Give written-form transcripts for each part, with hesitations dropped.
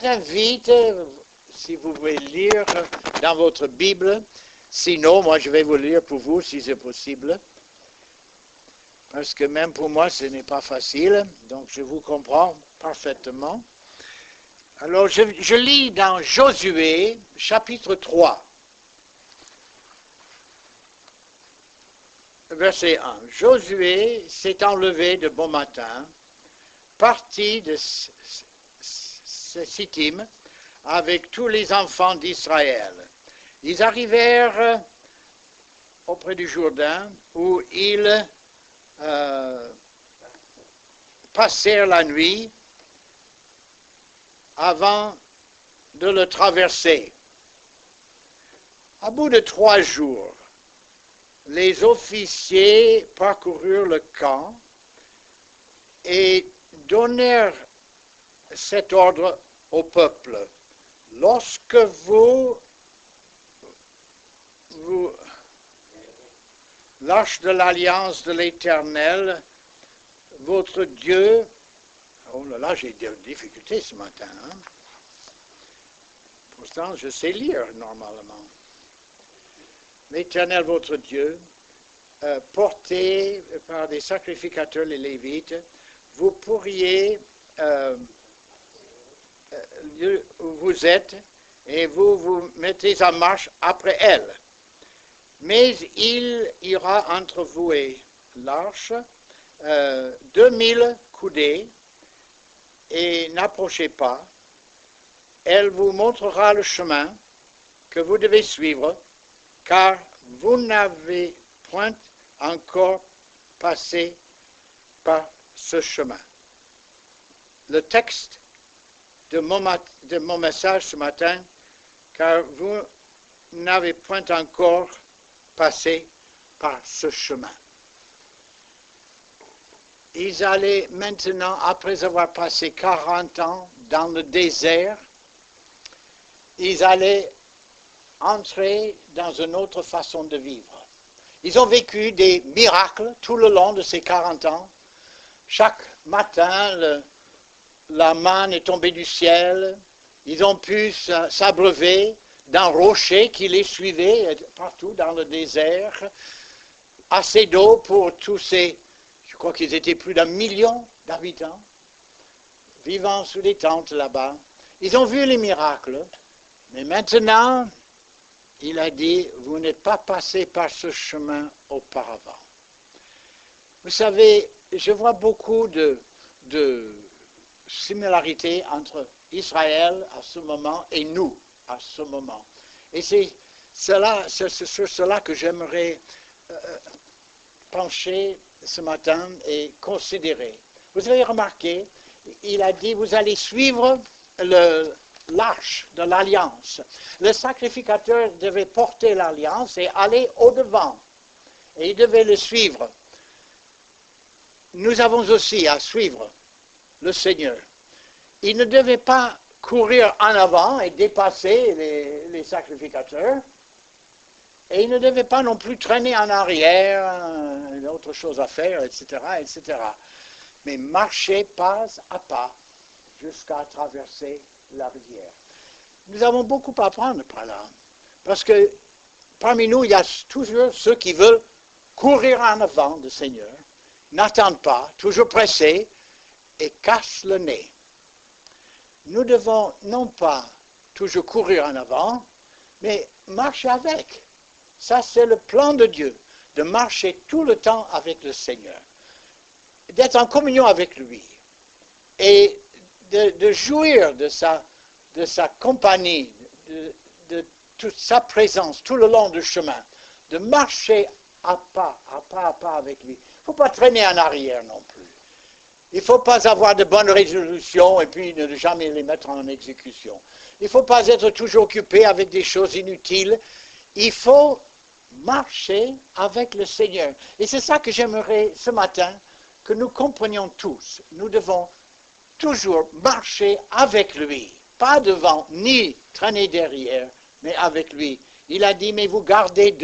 J'invite, si vous voulez lire dans votre Bible, sinon, moi je vais vous lire pour vous si c'est possible, parce que même pour moi ce n'est pas facile, donc je vous comprends parfaitement. Alors je lis dans Josué, chapitre 3, verset 1. Josué s'est enlevé de bon matin, parti de Sittim avec tous les enfants d'Israël. Ils arrivèrent auprès du Jourdain où ils passèrent la nuit avant de le traverser. À bout de 3 jours, les officiers parcoururent le camp et donnèrent cet ordre au peuple. Lorsque l'arche de l'alliance de l'Éternel, votre Dieu, oh là là, j'ai des difficultés ce matin, hein? Pourtant je sais lire normalement. L'Éternel, votre Dieu, porté par des sacrificateurs, les Lévites, vous pourriez vous êtes et vous vous mettez en marche après elle. Mais il ira entre vous et l'arche 2000 coudées et n'approchez pas. Elle vous montrera le chemin que vous devez suivre, car vous n'avez point encore passé par ce chemin. Le texte de mon message ce matin, car vous n'avez point encore passé par ce chemin. Ils allaient maintenant, après avoir passé 40 ans dans le désert, ils allaient entrer dans une autre façon de vivre. Ils ont vécu des miracles tout le long de ces 40 ans. Chaque matin, la manne est tombée du ciel. Ils ont pu s'abreuver d'un rocher qui les suivait partout dans le désert. Assez d'eau pour tous ces, je crois qu'ils étaient plus d'1 million d'habitants, vivant sous les tentes là-bas. Ils ont vu les miracles, mais maintenant, il a dit, vous n'êtes pas passé par ce chemin auparavant. Vous savez, je vois beaucoup de similarité entre Israël à ce moment et nous à ce moment. Et c'est sur cela que j'aimerais pencher ce matin et considérer. Vous avez remarqué, il a dit, vous allez suivre l'arche de l'alliance. Le sacrificateur devait porter l'alliance et aller au-devant. Et il devait le suivre. Nous avons aussi à suivre le Seigneur. Il ne devait pas courir en avant et dépasser les sacrificateurs. Et il ne devait pas non plus traîner en arrière, autre chose à faire, etc., etc. Mais marcher pas à pas jusqu'à traverser la rivière. Nous avons beaucoup à apprendre par là. Parce que parmi nous, il y a toujours ceux qui veulent courir en avant du Seigneur, n'attendent pas, toujours pressés, et cassent le nez. Nous devons non pas toujours courir en avant, mais marcher avec. Ça, c'est le plan de Dieu, de marcher tout le temps avec le Seigneur, d'être en communion avec lui, et de jouir de sa compagnie, de toute sa présence tout le long du chemin, de marcher à pas avec lui. Il ne faut pas traîner en arrière non plus. Il ne faut pas avoir de bonnes résolutions et puis ne jamais les mettre en exécution. Il ne faut pas être toujours occupé avec des choses inutiles. Il faut marcher avec le Seigneur. Et c'est ça que j'aimerais ce matin que nous comprenions tous. Nous devons toujours marcher avec lui. Pas devant, ni traîner derrière, mais avec lui. Il a dit, mais vous gardez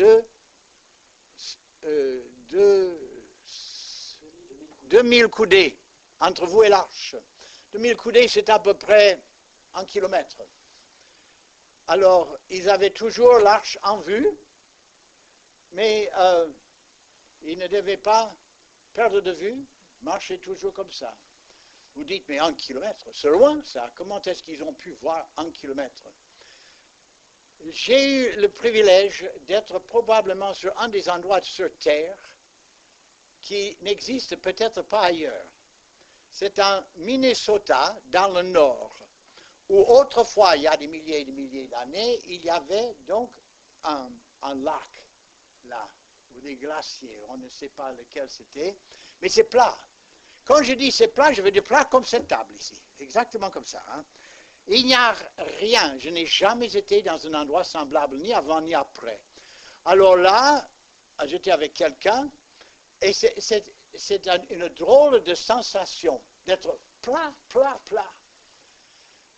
2000 coudées entre vous et l'arche. 2000 coudées, c'est à peu près en kilomètres. Alors, ils avaient toujours l'arche en vue, mais ils ne devaient pas perdre de vue, marcher toujours comme ça. Vous dites, mais 1 kilomètre, c'est loin ça. Comment est-ce qu'ils ont pu voir 1 kilomètre? J'ai eu le privilège d'être probablement sur un des endroits sur Terre qui n'existe peut-être pas ailleurs. C'est en Minnesota, dans le nord, où autrefois, il y a des milliers et des milliers d'années, il y avait donc un lac là, ou des glaciers, on ne sait pas lequel c'était, mais c'est plat. Quand je dis c'est plat, je veux dire plat comme cette table ici, exactement comme ça. Hein. Il n'y a rien, je n'ai jamais été dans un endroit semblable, ni avant ni après. Alors là, j'étais avec quelqu'un, et c'est une drôle de sensation d'être plat, plat, plat.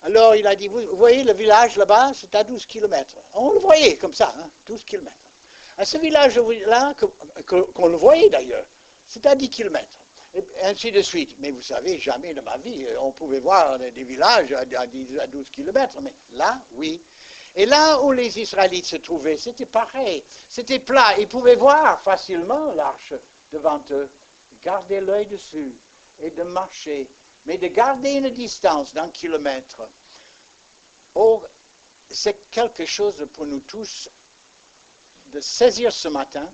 Alors il a dit, vous voyez le village là-bas, c'est à 12 km. On le voyait comme ça, hein, 12 km. À ce village-là, qu'on le voyait d'ailleurs, c'est à 10 km. Et ainsi de suite. Mais vous savez, jamais de ma vie, on pouvait voir des villages à 12 km, mais là, oui. Et là où les Israélites se trouvaient, c'était pareil. C'était plat. Ils pouvaient voir facilement l'arche devant eux, garder l'œil dessus et de marcher, mais de garder une distance d'1 kilomètre. Oh, c'est quelque chose pour nous tous de saisir ce matin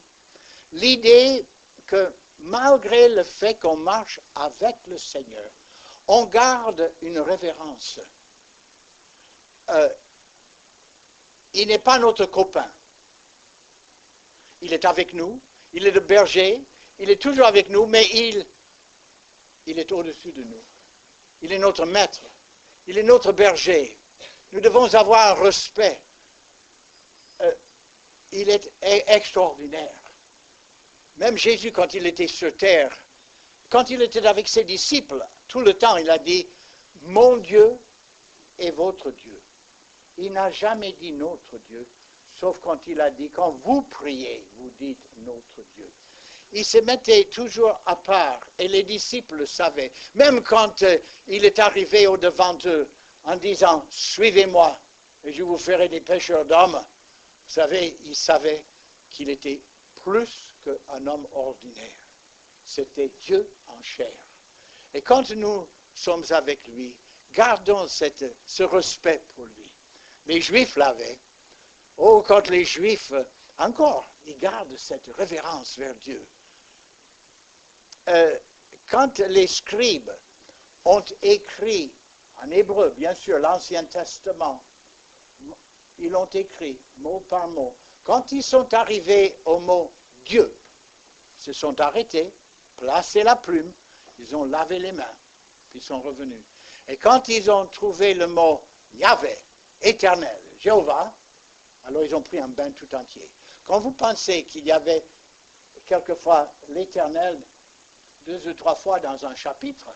l'idée que malgré le fait qu'on marche avec le Seigneur, on garde une révérence. Il n'est pas notre copain. Il est avec nous, il est le berger, il est toujours avec nous, mais il est au-dessus de nous. Il est notre maître, il est notre berger. Nous devons avoir un respect. Il est extraordinaire. Même Jésus, quand il était sur terre, quand il était avec ses disciples, tout le temps, il a dit « Mon Dieu est votre Dieu ». Il n'a jamais dit « notre Dieu », sauf quand il a dit « Quand vous priez, vous dites « notre Dieu ». Il se mettait toujours à part, et les disciples le savaient. Même quand il est arrivé au-devant d'eux, en disant « Suivez-moi, et je vous ferai des pêcheurs d'hommes », vous savez, il savait qu'il était plus qu'un homme ordinaire. C'était Dieu en chair. Et quand nous sommes avec lui, gardons ce respect pour lui. Les Juifs l'avaient. Oh, quand les Juifs, encore, ils gardent cette révérence vers Dieu. Quand les scribes ont écrit en hébreu, bien sûr, l'Ancien Testament, ils l'ont écrit mot par mot. Quand ils sont arrivés au mot Dieu, se sont arrêtés, placé la plume, ils ont lavé les mains, puis sont revenus. Et quand ils ont trouvé le mot Yahvé, éternel, Jéhovah, alors ils ont pris un bain tout entier. Quand vous pensez qu'il y avait quelquefois l'éternel 2 ou 3 fois dans un chapitre,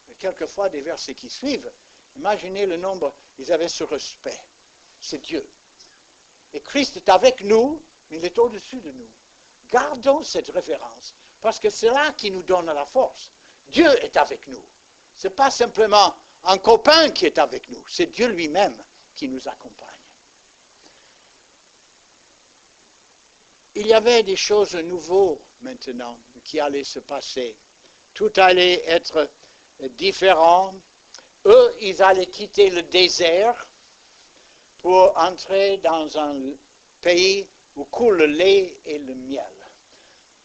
et quelquefois des versets qui suivent, imaginez le nombre, ils avaient ce respect. C'est Dieu. Et Christ est avec nous, mais il est au-dessus de nous. Gardons cette référence, parce que c'est là qui nous donne la force. Dieu est avec nous. Ce n'est pas simplement un copain qui est avec nous, c'est Dieu lui-même qui nous accompagne. Il y avait des choses nouvelles maintenant qui allaient se passer. Tout allait être différent. Eux, ils allaient quitter le désert pour entrer dans un pays où coule le lait et le miel.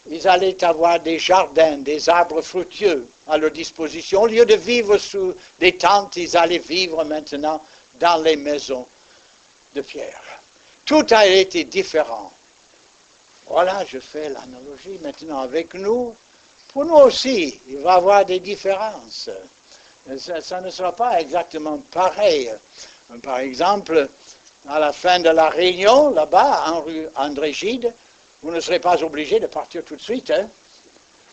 Ils allaient avoir des jardins, des arbres fructueux à leur disposition. Au lieu de vivre sous des tentes, ils allaient vivre maintenant dans les maisons de pierre. Tout a été différent. Voilà, je fais l'analogie maintenant avec nous. Pour nous aussi, il va y avoir des différences. Ça ne sera pas exactement pareil. Par exemple, à la fin de la réunion, là-bas, en rue André Gide, vous ne serez pas obligé de partir tout de suite. Hein.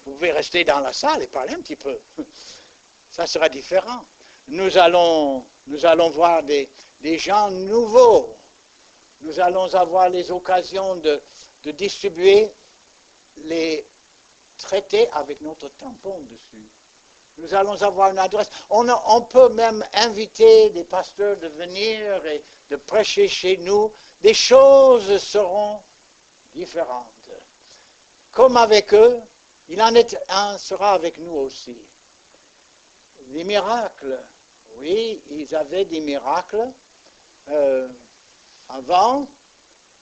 Vous pouvez rester dans la salle et parler un petit peu. Ça sera différent. Nous allons voir des gens nouveaux. Nous allons avoir les occasions de distribuer les traités avec notre tampon dessus. Nous allons avoir une adresse. On peut même inviter des pasteurs de venir et de prêcher chez nous. Les choses seront différentes. Comme avec eux, il en est un sera avec nous aussi. Des miracles. Oui, ils avaient des miracles. Avant,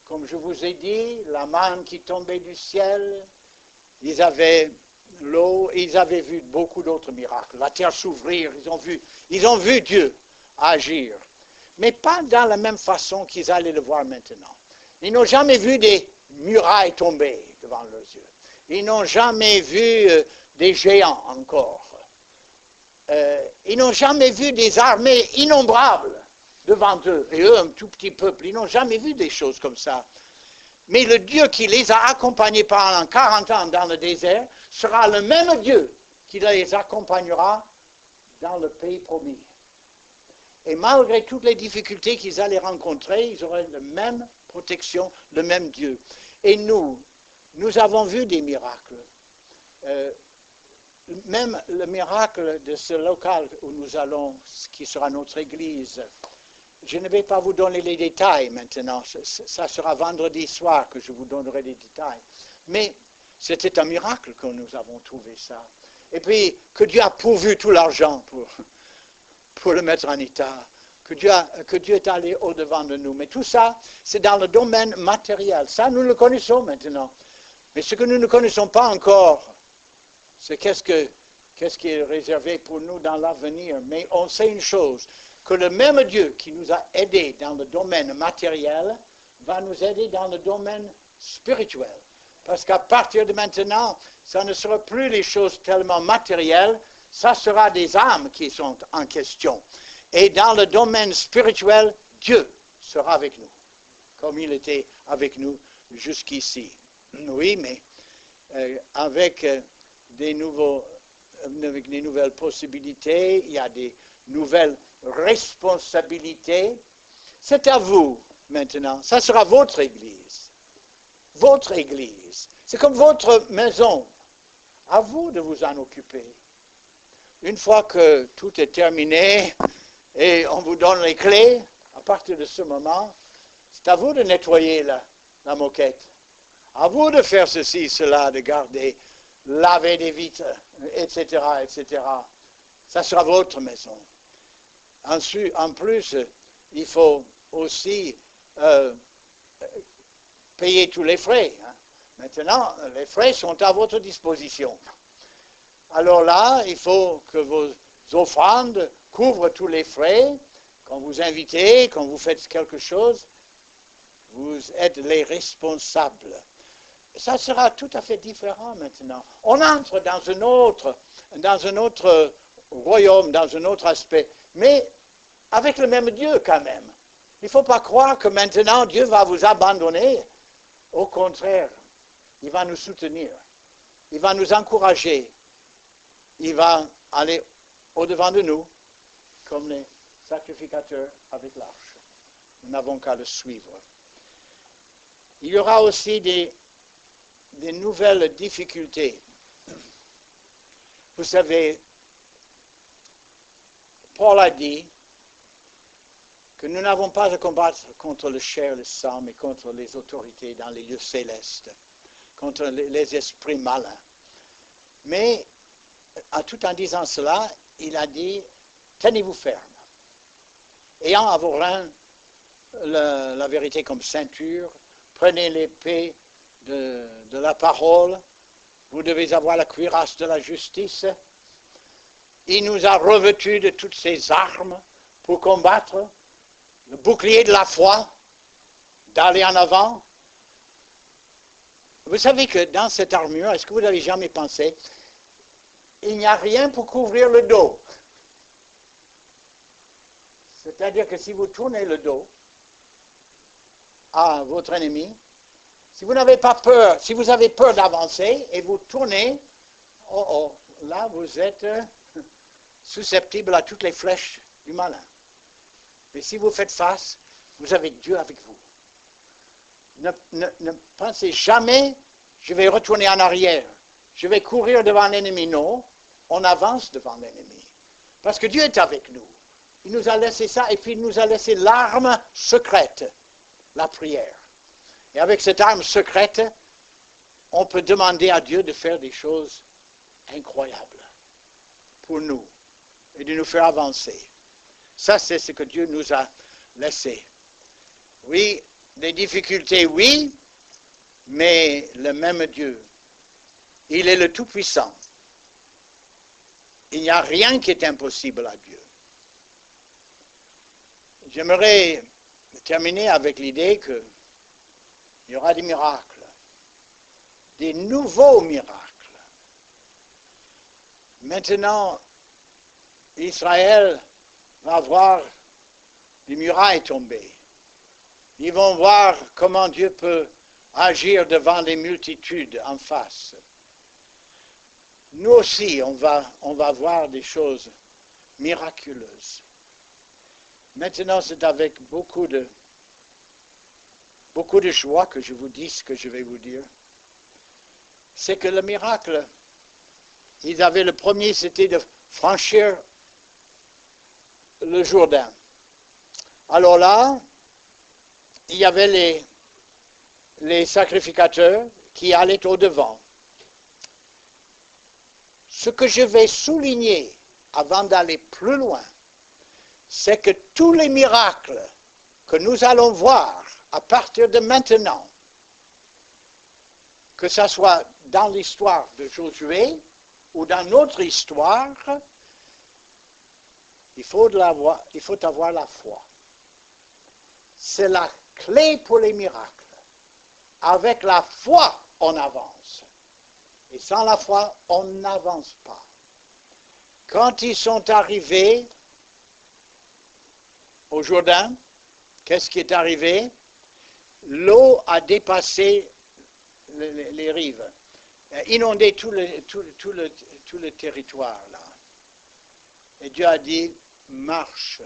comme je vous ai dit, la manne qui tombait du ciel, ils avaient l'eau, ils avaient vu beaucoup d'autres miracles. La terre s'ouvrir, ils ont vu Dieu agir. Mais pas dans la même façon qu'ils allaient le voir maintenant. Ils n'ont jamais vu des murailles tomber devant leurs yeux. Ils n'ont jamais vu des géants encore. Ils n'ont jamais vu des armées innombrables devant eux. Et eux, un tout petit peuple, ils n'ont jamais vu des choses comme ça. Mais le Dieu qui les a accompagnés pendant 40 ans dans le désert sera le même Dieu qui les accompagnera dans le pays promis. Et malgré toutes les difficultés qu'ils allaient rencontrer, ils auraient la même protection, le même Dieu. Et nous avons vu des miracles. Même le miracle de ce local où nous allons, qui sera notre église. Je ne vais pas vous donner les détails maintenant. Ça sera vendredi soir que je vous donnerai les détails. Mais c'était un miracle que nous avons trouvé ça. Et puis, que Dieu a pourvu tout l'argent pour le mettre en état. Que Dieu est allé au-devant de nous. Mais tout ça, c'est dans le domaine matériel. Ça, nous le connaissons maintenant. Mais ce que nous ne connaissons pas encore, c'est qu'est-ce qui est réservé pour nous dans l'avenir. Mais on sait une chose, que le même Dieu qui nous a aidés dans le domaine matériel va nous aider dans le domaine spirituel. Parce qu'à partir de maintenant, ça ne sera plus les choses tellement matérielles, ça sera des âmes qui sont en question. Et dans le domaine spirituel, Dieu sera avec nous, comme il était avec nous jusqu'ici. Oui, mais avec des nouvelles possibilités, il y a des nouvelles responsabilités. C'est à vous maintenant. Ça sera votre église. Votre église. C'est comme votre maison. À vous de vous en occuper. Une fois que tout est terminé et on vous donne les clés, à partir de ce moment, c'est à vous de nettoyer la moquette. À vous de faire ceci, cela, de garder, laver des vitres, etc., etc. Ça sera votre maison. Ensuite, en plus, il faut aussi payer tous les frais. Hein. Maintenant, les frais sont à votre disposition. Alors là, il faut que vos offrandes couvrent tous les frais. Quand vous invitez, quand vous faites quelque chose, vous êtes les responsables. Ça sera tout à fait différent maintenant. On entre dans un autre royaume, dans un autre aspect, mais avec le même Dieu quand même. Il ne faut pas croire que maintenant Dieu va vous abandonner. Au contraire, il va nous soutenir. Il va nous encourager. Il va aller au-devant de nous, comme les sacrificateurs avec l'arche. Nous n'avons qu'à le suivre. Il y aura aussi des nouvelles difficultés. Vous savez, Paul a dit que nous n'avons pas à combattre contre le chair et le sang, mais contre les autorités dans les lieux célestes, contre les esprits malins. Mais, tout en disant cela, il a dit, tenez-vous ferme, ayant à vos reins la vérité comme ceinture, prenez l'épée de la parole, vous devez avoir la cuirasse de la justice. Il nous a revêtus de toutes ces armes pour combattre, le bouclier de la foi, d'aller en avant. Vous savez que dans cette armure, est-ce que vous n'avez jamais pensé, il n'y a rien pour couvrir le dos. C'est-à-dire que si vous tournez le dos à votre ennemi, si vous n'avez pas peur, si vous avez peur d'avancer et vous tournez, là vous êtes susceptible à toutes les flèches du malin. Mais si vous faites face, vous avez Dieu avec vous. Ne pensez jamais, je vais retourner en arrière, je vais courir devant l'ennemi, non. on avance devant l'ennemi. Parce que Dieu est avec nous. Il nous a laissé ça, et puis il nous a laissé l'arme secrète, la prière. Et avec cette arme secrète, on peut demander à Dieu de faire des choses incroyables pour nous et de nous faire avancer. Ça, c'est ce que Dieu nous a laissé. Oui, des difficultés, oui, mais le même Dieu, il est le Tout-Puissant. Il n'y a rien qui est impossible à Dieu. J'aimerais terminer avec l'idée qu'il y aura des miracles, des nouveaux miracles. Maintenant, Israël va voir des murailles tomber. Ils vont voir comment Dieu peut agir devant les multitudes en face. Nous aussi, on va voir des choses miraculeuses. Maintenant, c'est avec beaucoup de joie que je vous dis ce que je vais vous dire. C'est que le miracle, ils avaient le premier, c'était de franchir le Jourdain. Alors là, il y avait les sacrificateurs qui allaient au-devant. Ce que je vais souligner avant d'aller plus loin, c'est que tous les miracles que nous allons voir à partir de maintenant, que ce soit dans l'histoire de Josué ou dans notre histoire, il faut avoir la foi. C'est la clé pour les miracles. Avec la foi, on avance. Et sans la foi, on n'avance pas. Quand ils sont arrivés au Jourdain, qu'est-ce qui est arrivé? L'eau a dépassé les rives, inondé tout le territoire là. Et Dieu a dit, marche.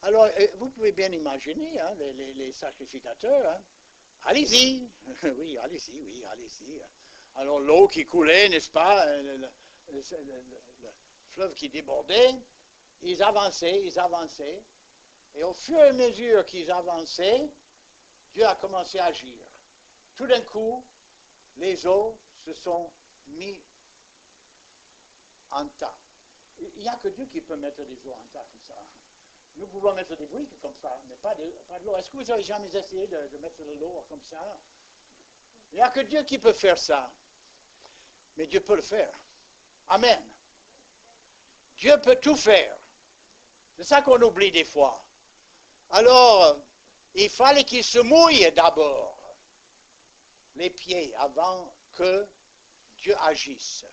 Alors, vous pouvez bien imaginer, hein, les sacrificateurs, hein, allez-y, oui, allez-y. Alors, l'eau qui coulait, n'est-ce pas, le fleuve qui débordait, ils avançaient, et au fur et à mesure qu'ils avançaient, Dieu a commencé à agir. Tout d'un coup, les eaux se sont mis en tas. Il n'y a que Dieu qui peut mettre des eaux en tas comme ça. Nous pouvons mettre des briques comme ça, mais pas de l'eau. Est-ce que vous avez jamais essayé de mettre de l'eau comme ça? Il n'y a que Dieu qui peut faire ça. Mais Dieu peut le faire. Amen. Dieu peut tout faire. C'est ça qu'on oublie des fois. Alors, il fallait qu'il se mouille d'abord les pieds avant que Dieu agisse.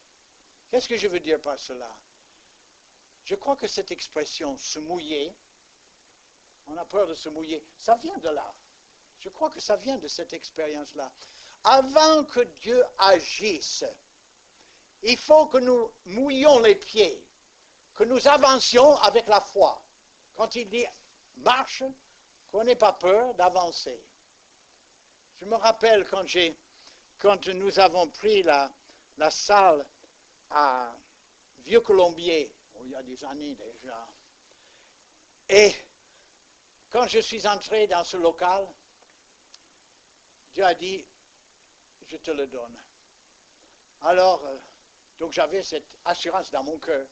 Qu'est-ce que je veux dire par cela? Je crois que cette expression, se mouiller, on a peur de se mouiller, ça vient de là. Je crois que ça vient de cette expérience-là. Avant que Dieu agisse, il faut que nous mouillions les pieds, que nous avancions avec la foi. Quand il dit marche, qu'on n'ait pas peur d'avancer. Je me rappelle quand nous avons pris la salle à Vieux-Colombier, il y a des années déjà, et quand je suis entré dans ce local, Dieu a dit, je te le donne. Alors, donc j'avais cette assurance dans mon cœur.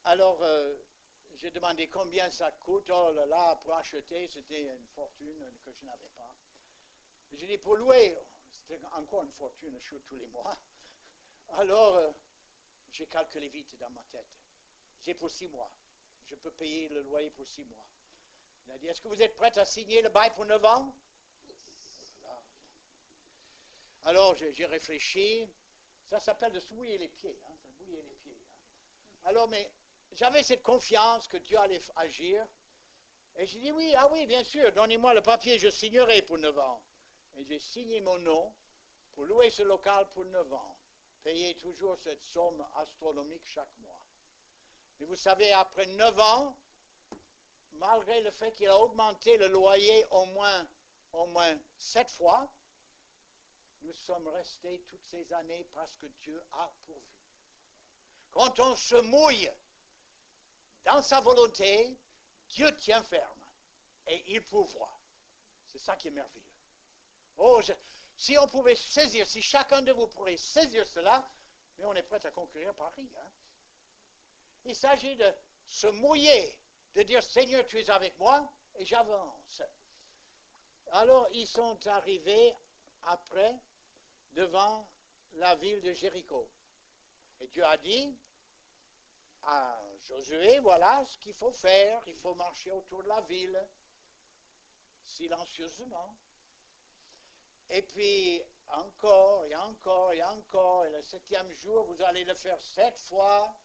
Alors, j'ai demandé combien ça coûte. Oh là là, pour acheter, c'était une fortune que je n'avais pas. J'ai dit, pour louer, c'était encore une fortune tous les mois. Alors, j'ai calculé vite dans ma tête. J'ai pour 6 mois. Je peux payer le loyer pour 6 mois. Il a dit, est-ce que vous êtes prête à signer le bail pour 9 ans? Alors, j'ai réfléchi. Ça s'appelle de se mouiller les pieds. Hein, se mouiller les pieds. Hein. Alors, mais j'avais cette confiance que Dieu allait agir. Et j'ai dit, oui, bien sûr, donnez-moi le papier, je signerai pour 9 ans. Et j'ai signé mon nom pour louer ce local pour 9 ans. Payer toujours cette somme astronomique chaque mois. Mais vous savez, après 9 ans, malgré le fait qu'il a augmenté le loyer au moins 7 fois, nous sommes restés toutes ces années parce que Dieu a pourvu. Quand on se mouille dans sa volonté, Dieu tient ferme et il pourvoit. C'est ça qui est merveilleux. Oh, si on pouvait saisir, si chacun de vous pourrait saisir cela, mais on est prêt à conquérir Paris. Hein? Il s'agit de se mouiller, de dire Seigneur, tu es avec moi, et j'avance. Alors ils sont arrivés après devant la ville de Jéricho. Et Dieu a dit à Josué, voilà ce qu'il faut faire, il faut marcher autour de la ville, silencieusement. Et puis, encore, et encore, et encore, et le 7e jour, vous allez le faire 7 fois,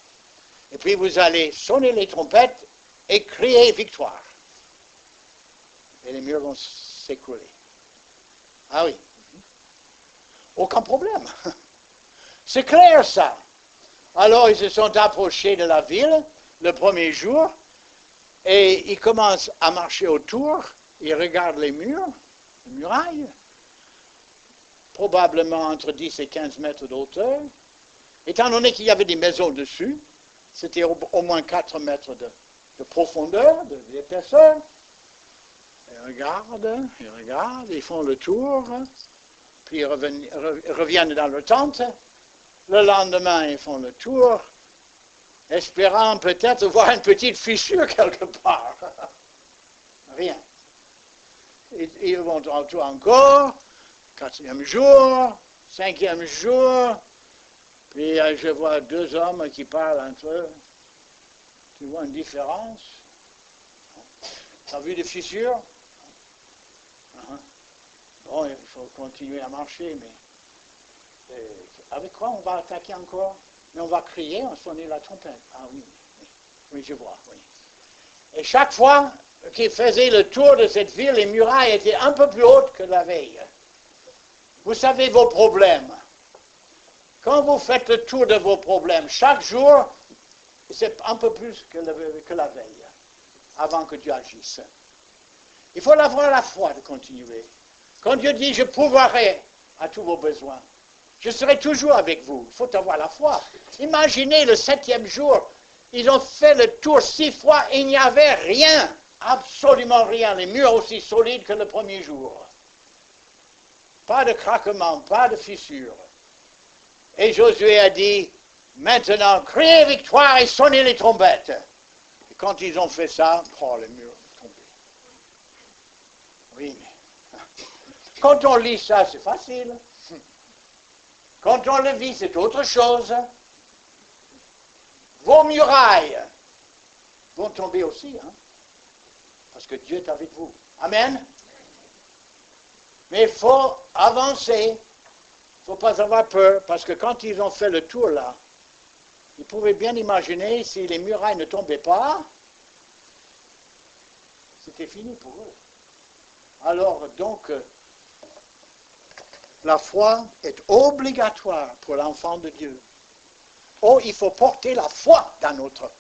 et puis vous allez sonner les trompettes et crier victoire. Et les murs vont s'écrouler. Ah oui. Aucun problème. C'est clair ça. Alors ils se sont approchés de la ville le premier jour, et ils commencent à marcher autour, ils regardent les murs, les murailles, probablement entre 10 et 15 mètres de étant donné qu'il y avait des maisons dessus, c'était au moins 4 mètres de profondeur, d'épaisseur. Ils regardent, ils font le tour, puis ils reviennent dans leur tente. Le lendemain, ils font le tour, espérant peut-être voir une petite fissure quelque part. Rien. Ils vont en tout encore. 4e jour, 5e jour, puis je vois 2 hommes qui parlent entre eux. Tu vois une différence? Tu as vu des fissures? Bon, il faut continuer à marcher, mais avec quoi on va attaquer encore? Mais on va crier, on va sonner la trompette. Ah oui, oui, je vois, oui. Et chaque fois qu'ils faisaient le tour de cette ville, les murailles étaient un peu plus hautes que la veille. Vous savez vos problèmes. Quand vous faites le tour de vos problèmes, chaque jour, c'est un peu plus que la veille, avant que Dieu agisse. Il faut avoir la foi de continuer. Quand Dieu dit, je pourvoirai à tous vos besoins, je serai toujours avec vous. Il faut avoir la foi. Imaginez le 7e jour, ils ont fait le tour 6 fois et il n'y avait rien, absolument rien, les murs aussi solides que le premier jour. Pas de craquement, pas de fissure. Et Josué a dit, maintenant, criez victoire et sonnez les trompettes. Et quand ils ont fait ça, les murs sont tombés. Oui, mais quand on lit ça, c'est facile. Quand on le vit, c'est autre chose. Vos murailles vont tomber aussi, hein, parce que Dieu est avec vous. Amen. Mais il faut avancer, il ne faut pas avoir peur, parce que quand ils ont fait le tour là, ils pouvaient bien imaginer si les murailles ne tombaient pas, c'était fini pour eux. Alors donc, la foi est obligatoire pour l'enfant de Dieu. Oh, il faut porter la foi dans notre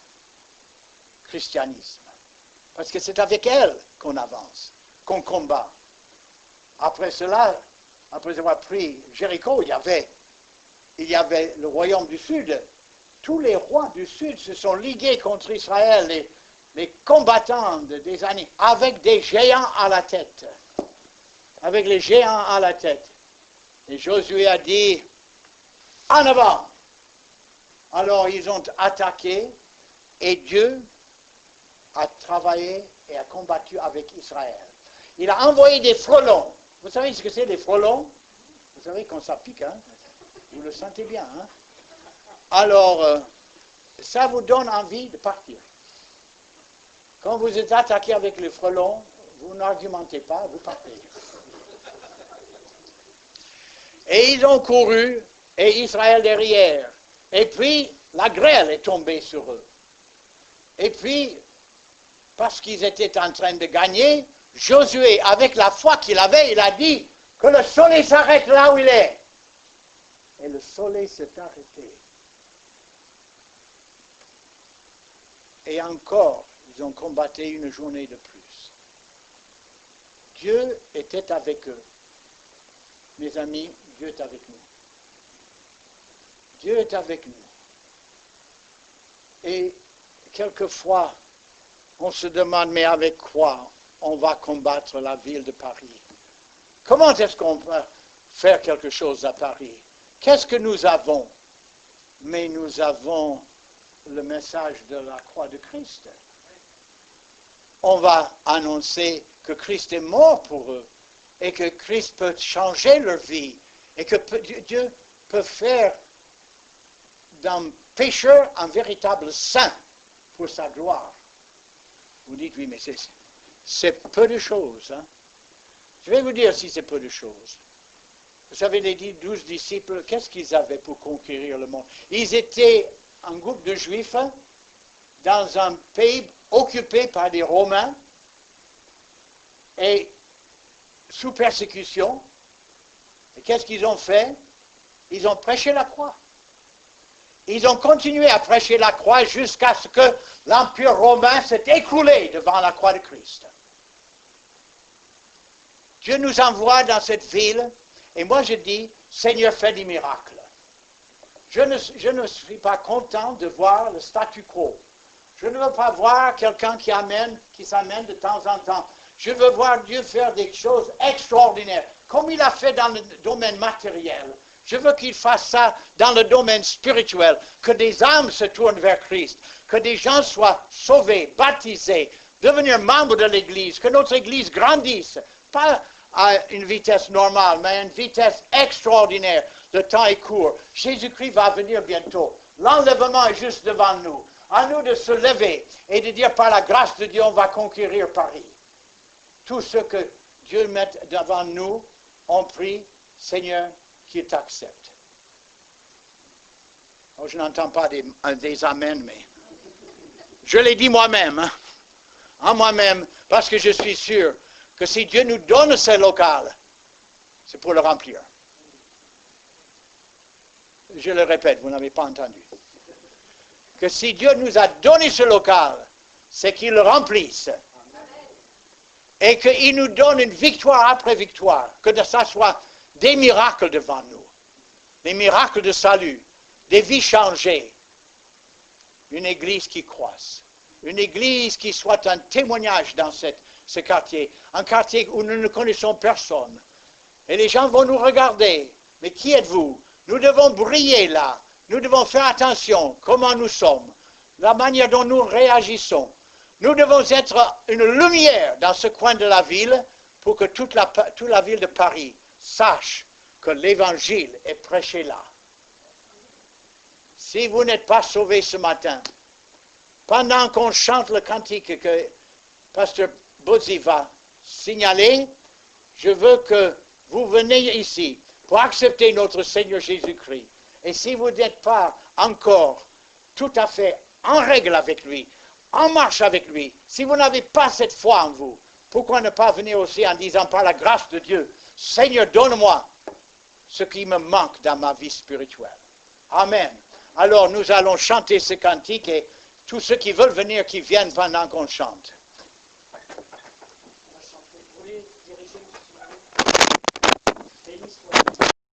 christianisme, parce que c'est avec elle qu'on avance, qu'on combat. Après cela, après avoir pris Jéricho, il y avait le royaume du Sud. Tous les rois du Sud se sont ligués contre Israël, les combattants des années, avec des géants à la tête. Avec les géants à la tête. Et Josué a dit, en avant. Alors ils ont attaqué et Dieu a travaillé et a combattu avec Israël. Il a envoyé des frelons. Vous savez ce que c'est, les frelons? Vous savez quand ça pique, hein? Vous le sentez bien, hein? Alors, ça vous donne envie de partir. Quand vous êtes attaqué avec les frelons, vous n'argumentez pas, vous partez. Et ils ont couru, et Israël derrière. Et puis, la grêle est tombée sur eux. Et puis, parce qu'ils étaient en train de gagner, Josué, avec la foi qu'il avait, il a dit que le soleil s'arrête là où il est. Et le soleil s'est arrêté. Et encore, ils ont combattu une journée de plus. Dieu était avec eux. Mes amis, Dieu est avec nous. Dieu est avec nous. Et quelquefois, on se demande, mais avec quoi on va combattre la ville de Paris? Comment est-ce qu'on peut faire quelque chose à Paris? Qu'est-ce que nous avons? Mais nous avons le message de la croix de Christ. On va annoncer que Christ est mort pour eux et que Christ peut changer leur vie et que Dieu peut faire d'un pécheur un véritable saint pour sa gloire. Vous dites, oui, mais c'est peu de choses. Hein? Je vais vous dire si c'est peu de choses. Vous savez, les 12 disciples, qu'est-ce qu'ils avaient pour conquérir le monde? Ils étaient un groupe de Juifs dans un pays occupé par des Romains et sous persécution. Et qu'est-ce qu'ils ont fait? Ils ont prêché la croix. Ils ont continué à prêcher la croix jusqu'à ce que l'Empire romain s'est écroulé devant la croix de Christ. Dieu nous envoie dans cette ville, et moi je dis, Seigneur, fais des miracles. Je ne suis pas content de voir le statu quo. Je ne veux pas voir quelqu'un qui s'amène de temps en temps. Je veux voir Dieu faire des choses extraordinaires, comme il a fait dans le domaine matériel. Je veux qu'il fasse ça dans le domaine spirituel, que des âmes se tournent vers Christ, que des gens soient sauvés, baptisés, devenir membres de l'Église, que notre Église grandisse, pas à une vitesse normale, mais à une vitesse extraordinaire. Le temps est court. Jésus-Christ va venir bientôt. L'enlèvement est juste devant nous. À nous de se lever et de dire par la grâce de Dieu, on va conquérir Paris. Tout ce que Dieu met devant nous, on prie, Seigneur, qu'il t'accepte. Oh, je n'entends pas des amens, mais je l'ai dit moi-même, hein, en moi-même, parce que je suis sûr que si Dieu nous donne ce local, c'est pour le remplir. Je le répète, vous n'avez pas entendu. Que si Dieu nous a donné ce local, c'est qu'il le remplisse. Et qu'il nous donne une victoire après victoire. Que ça soit des miracles devant nous. Des miracles de salut. Des vies changées. Une église qui croisse. Une église qui soit un témoignage dans ce quartier. Un quartier où nous ne connaissons personne. Et les gens vont nous regarder. Mais qui êtes-vous? Nous devons briller là. Nous devons faire attention comment nous sommes. La manière dont nous réagissons. Nous devons être une lumière dans ce coin de la ville pour que toute la ville de Paris sache que l'évangile est prêché là. Si vous n'êtes pas sauvés ce matin, pendant qu'on chante le cantique que Pasteur Bozzi va signaler, je veux que vous veniez ici pour accepter notre Seigneur Jésus-Christ. Et si vous n'êtes pas encore tout à fait en règle avec lui, en marche avec lui, si vous n'avez pas cette foi en vous, pourquoi ne pas venir aussi en disant par la grâce de Dieu, Seigneur, donne-moi ce qui me manque dans ma vie spirituelle. Amen. Alors nous allons chanter ce cantique et tous ceux qui veulent venir, qui viennent pendant qu'on chante.